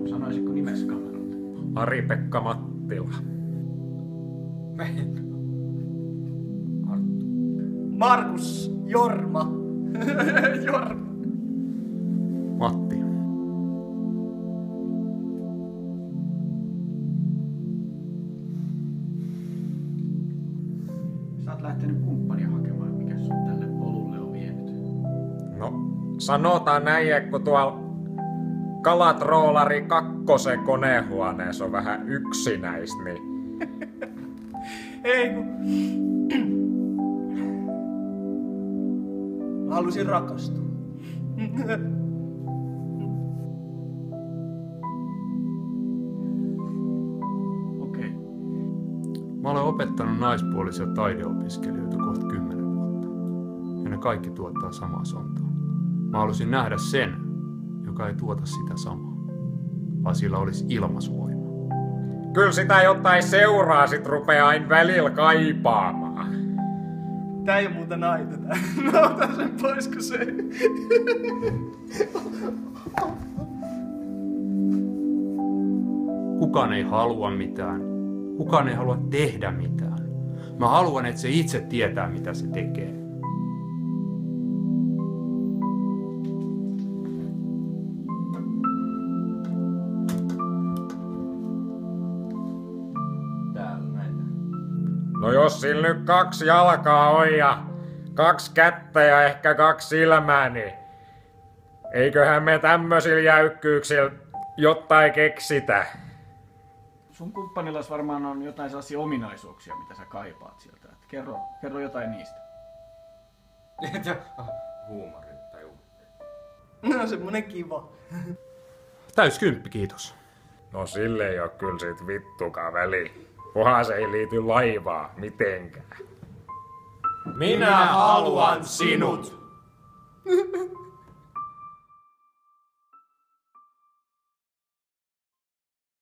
Sanoisitko nimes kameralta? Ari-Pekka Mattila. Markus Jorma. Jorma. Matti. Sä oot lähtenyt kumppania hakemaan, mikä sut tälle polulle on vienyt. No, sanotaan näin, että kun tuolla Kalatroolari 2 konehuoneessa on vähän yksinäis, niin Ei kun... Mä halusin rakastua. Okei. Mä olen opettanut naispuolisia taideopiskelijoita kohta 10 vuotta. Ja ne kaikki tuottaa samaa sontaa. Mä halusin nähdä sen, joka ei tuota sitä samaa, vaan sillä olisi ilmaisuvoima. kyllä sitä jotain seuraa sit rupeaa aina välillä kaipaamaan. Tää ei oo muuta naita tää. Mä otan sen pois, kun se... Kukaan ei halua mitään. Kukaan ei halua tehdä mitään. Mä haluan, että se itse tietää, mitä se tekee. Täällä näitä. No jos sillä nyt 2 jalkaa on ja 2 kättä ja ehkä 2 silmää, niin eiköhän me tämmöisillä jäykkyyksillä jotain keksitä. Sun kumppanillas varmaan on jotain sellaisia ominaisuuksia, mitä sä kaipaat sieltä. Et kerro jotain niistä. Huumorintaju. No semmonen kiva. Täys 10, kiitos. No sille ei oo kyllä sit vittukaan väliä. Kunhan se ei liity laivaan mitenkään. Minä haluan sinut.